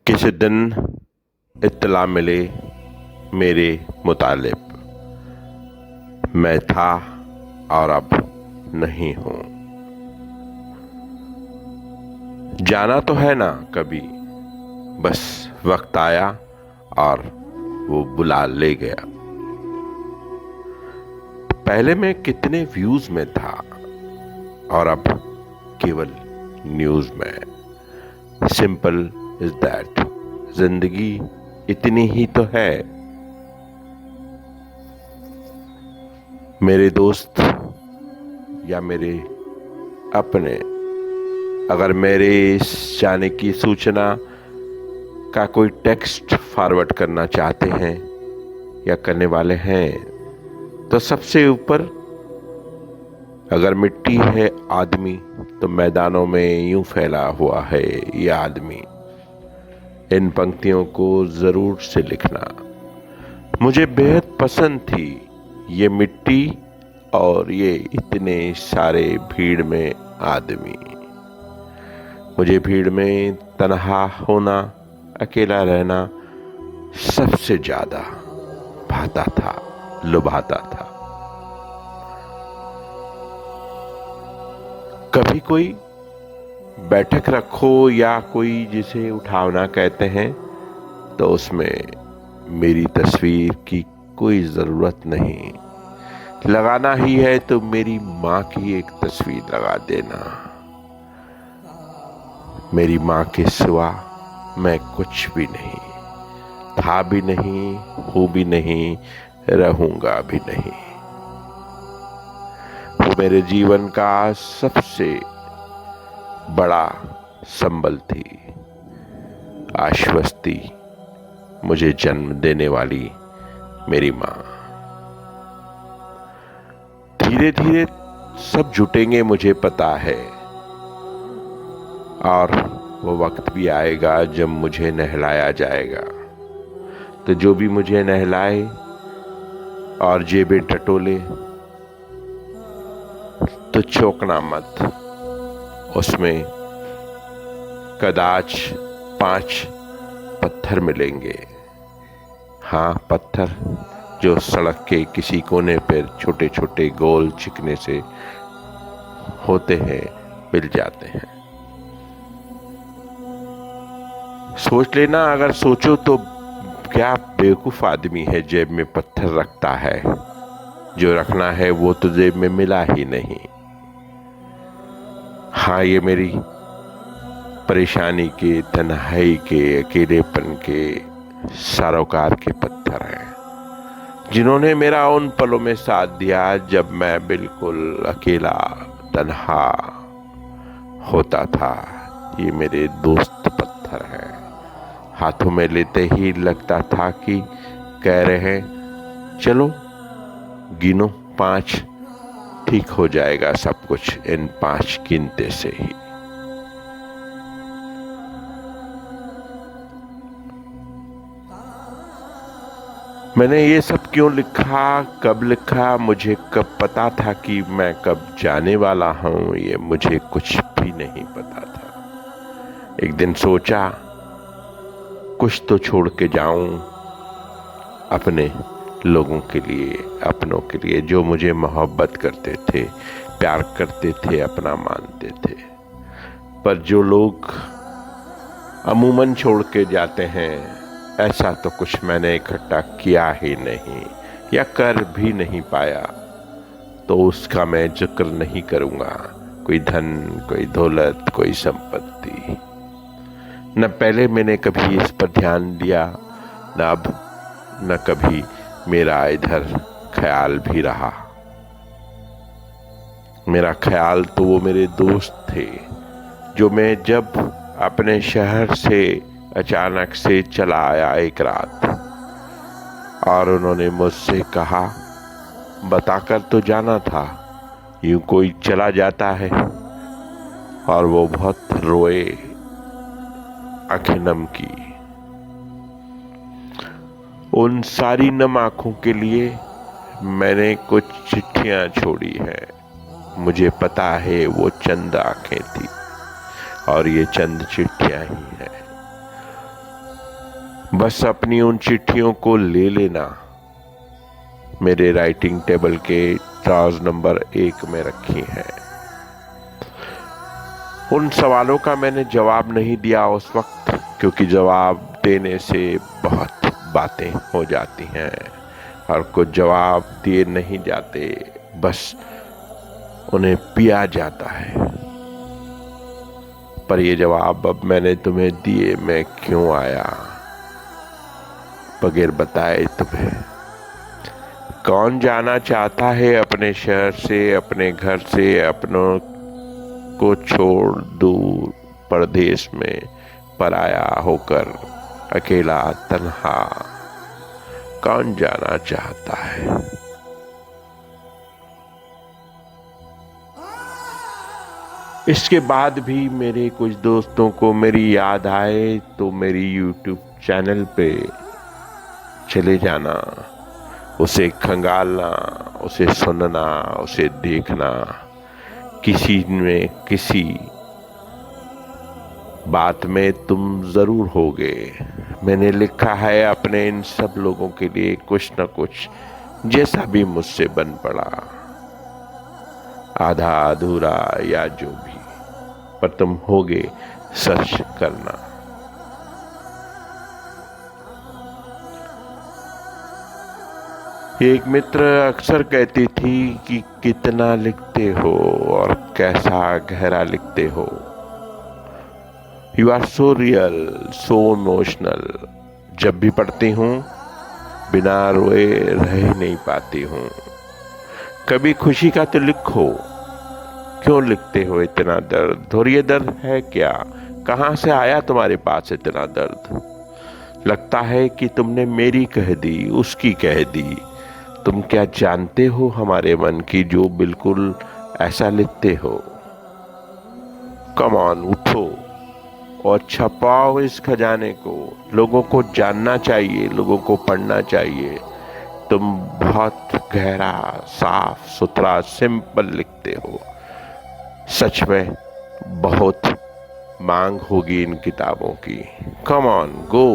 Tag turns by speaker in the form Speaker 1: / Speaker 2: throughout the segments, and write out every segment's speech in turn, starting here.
Speaker 1: किसी दिन इत्तला मिले मेरे मुतालिब, मैं था और अब नहीं हूँ। जाना तो है ना कभी, बस वक्त आया और वो बुला ले गया। पहले मैं कितने व्यूज में था और अब केवल न्यूज में। Simple is that. जिंदगी इतनी ही तो है। मेरे दोस्त या मेरे अपने अगर मेरे इस जाने की सूचना का कोई टेक्स्ट फॉरवर्ड करना चाहते हैं या करने वाले हैं, तो सबसे ऊपर अगर मिट्टी है आदमी, तो मैदानों में यूं फैला हुआ है ये आदमी। इन पंक्तियों को जरूर से लिखना। मुझे बेहद पसंद थी ये मिट्टी और ये इतने सारे भीड़ में आदमी। मुझे भीड़ में तन्हा होना, अकेला रहना सबसे ज्यादा भाता था, लुभाता था। कभी कोई बैठक रखो या कोई जिसे उठावना कहते हैं, तो उसमें मेरी तस्वीर की कोई जरूरत नहीं। लगाना ही है तो मेरी माँ की एक तस्वीर लगा देना। मेरी माँ के सिवा मैं कुछ भी नहीं, था भी नहीं, हूँ भी नहीं, रहूंगा भी नहीं। वो मेरे जीवन का सबसे बड़ा संबल थी, आश्वस्ति, मुझे जन्म देने वाली मेरी माँ। धीरे धीरे सब जुटेंगे मुझे पता है, और वो वक्त भी आएगा जब मुझे नहलाया जाएगा। तो जो भी मुझे नहलाए और जेबें टटोले, तो चौंकना मत। उसमें कदाच 5 पत्थर मिलेंगे। हाँ, पत्थर जो सड़क के किसी कोने पर छोटे छोटे गोल चिकने से होते हैं, मिल जाते हैं। सोच लेना, अगर सोचो तो क्या बेवकूफ आदमी है जेब में पत्थर रखता है। जो रखना है वो तो जेब में मिला ही नहीं। हाँ, ये मेरी परेशानी के, तन्हाई के, अकेलेपन के सरोकार के पत्थर हैं, जिन्होंने मेरा उन पलों में साथ दिया जब मैं बिल्कुल अकेला तन्हा होता था। ये मेरे दोस्त पत्थर हैं। हाथों में लेते ही लगता था कि कह रहे हैं चलो गिनो 5, ठीक हो जाएगा सब कुछ इन 5 गिनते से ही। मैंने ये सब क्यों लिखा, कब लिखा, मुझे कब पता था कि मैं कब जाने वाला हूं, ये मुझे कुछ भी नहीं पता था। एक दिन सोचा कुछ तो छोड़ के जाऊं अपने लोगों के लिए, अपनों के लिए, जो मुझे मोहब्बत करते थे, प्यार करते थे, अपना मानते थे। पर जो लोग अमूमन छोड़ के जाते हैं, ऐसा तो कुछ मैंने इकट्ठा किया ही नहीं या कर भी नहीं पाया, तो उसका मैं जिक्र नहीं करूँगा। कोई धन, कोई दौलत, कोई संपत्ति, न पहले मैंने कभी इस पर ध्यान दिया, न अब, न कभी मेरा इधर ख्याल भी रहा। मेरा ख्याल तो वो मेरे दोस्त थे, जो मैं जब अपने शहर से अचानक से चला आया एक रात, और उन्होंने मुझसे कहा, बताकर तो जाना था, यूं कोई चला जाता है। और वो बहुत रोए, आंखें नम की। उन सारी नम आंखों के लिए मैंने कुछ चिट्ठियां छोड़ी हैं। मुझे पता है वो चंद आंखें थी और ये चंद चिट्ठियां ही हैं। बस अपनी उन चिट्ठियों को ले लेना, मेरे राइटिंग टेबल के ड्रॉज नंबर 1 में रखी हैं। उन सवालों का मैंने जवाब नहीं दिया उस वक्त, क्योंकि जवाब देने से बहुत बातें हो जाती हैं और कुछ जवाब दिए नहीं जाते, बस उन्हें पिया जाता है। पर ये जवाब अब मैंने तुम्हें दिए, मैं क्यों आया बगैर बताए तुम्हें। कौन जाना चाहता है अपने शहर से, अपने घर से, अपनों को छोड़ दूर परदेश में पराया होकर, अकेला तन्हा, कौन जाना चाहता है। इसके बाद भी मेरे कुछ दोस्तों को मेरी याद आए तो मेरी YouTube चैनल पे चले जाना, उसे खंगालना, उसे सुनना, उसे देखना। किसी में किसी बात में तुम जरूर होगे। मैंने लिखा है अपने इन सब लोगों के लिए कुछ न कुछ, जैसा भी मुझसे बन पड़ा, आधा अधूरा या जो भी, पर तुम होगे सच करना। एक मित्र अक्सर कहती थी कि कितना लिखते हो और कैसा गहरा लिखते हो। You are so real, so emotional. जब भी पढ़ती हूँ बिना रोए रह ही नहीं पाती हूँ। कभी खुशी का तो लिखो, क्यों लिखते हो इतना दर्द? और ये दर्द है क्या? कहाँ से आया तुम्हारे पास इतना दर्द? लगता है कि तुमने मेरी कह दी, उसकी कह दी। तुम क्या जानते हो हमारे मन की, जो बिल्कुल ऐसा लिखते हो? कम ऑन, उठो और छपाओ इस खजाने को। लोगों को जानना चाहिए, लोगों को पढ़ना चाहिए। तुम बहुत गहरा, साफ सुथरा, सिंपल लिखते हो। सच में बहुत मांग होगी इन किताबों की। कम ऑन, गो,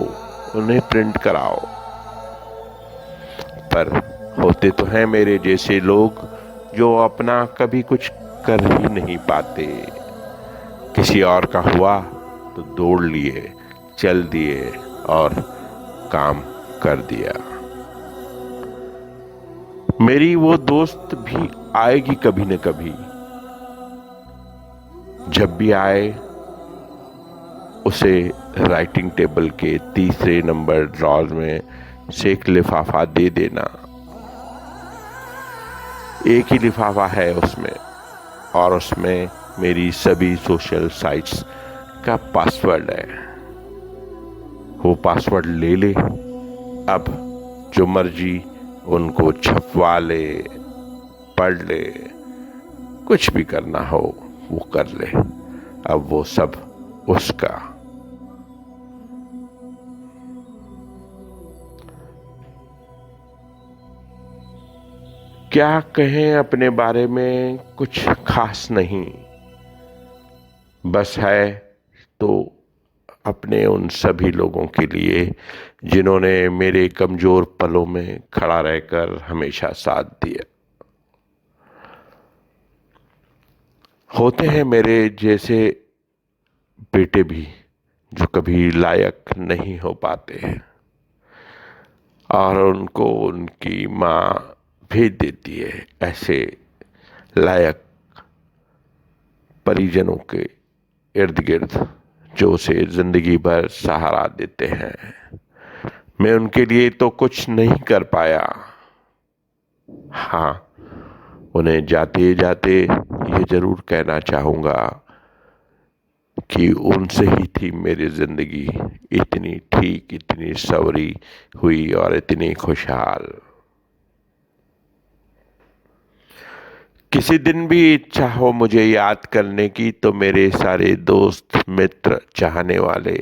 Speaker 1: उन्हें प्रिंट कराओ। पर होते तो हैं मेरे जैसे लोग जो अपना कभी कुछ कर ही नहीं पाते। किसी और का हुआ तो दौड़ लिए, चल दिए और काम कर दिया। मेरी वो दोस्त भी आएगी कभी न कभी। जब भी आए उसे राइटिंग टेबल के तीसरे नंबर ड्रॉर में से एक लिफाफा दे देना। एक ही लिफाफा है उसमें, और उसमें मेरी सभी सोशल साइट्स का पासवर्ड है। वो पासवर्ड ले ले, अब जो मर्जी उनको छपवा ले, पढ़ ले, कुछ भी करना हो वो कर ले। अब वो सब उसका। क्या कहें अपने बारे में, कुछ खास नहीं। बस है तो अपने उन सभी लोगों के लिए जिन्होंने मेरे कमजोर पलों में खड़ा रहकर हमेशा साथ दिया। होते हैं मेरे जैसे बेटे भी जो कभी लायक नहीं हो पाते हैं, और उनको उनकी माँ भेज देती है ऐसे लायक परिजनों के इर्द गिर्द जो उसे जिंदगी भर सहारा देते हैं। मैं उनके लिए तो कुछ नहीं कर पाया। हाँ, उन्हें जाते जाते ये जरूर कहना चाहूँगा कि उनसे ही थी मेरी जिंदगी इतनी ठीक, इतनी सवरी हुई और इतनी खुशहाल। किसी दिन भी इच्छा हो मुझे याद करने की तो मेरे सारे दोस्त, मित्र, चाहने वाले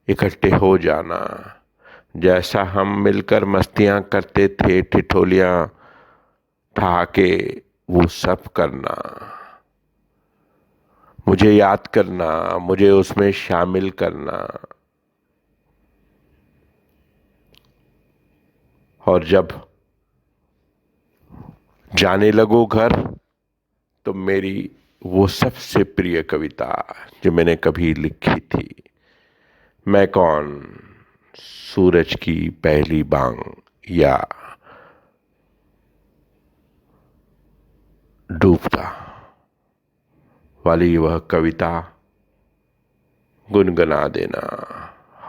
Speaker 1: इकट्ठे हो जाना। जैसा हम मिलकर मस्तियां करते थे, ठिठोलियां, ठहाके, वो सब करना। मुझे याद करना, मुझे उसमें शामिल करना। और जब जाने लगो घर तो मेरी वो सबसे प्रिय कविता जो मैंने कभी लिखी थी, मैं कौन, सूरज की पहली बांग या डूबता वाली वह कविता गुनगुना देना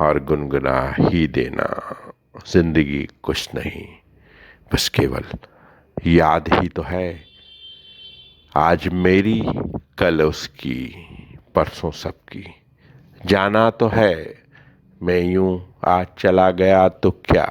Speaker 1: और गुनगुना ही देना। जिंदगी कुछ नहीं, बस केवल याद ही तो है, आज मेरी कल उसकी परसों सबकी। जाना तो है, मैं यूं आज चला गया तो क्या,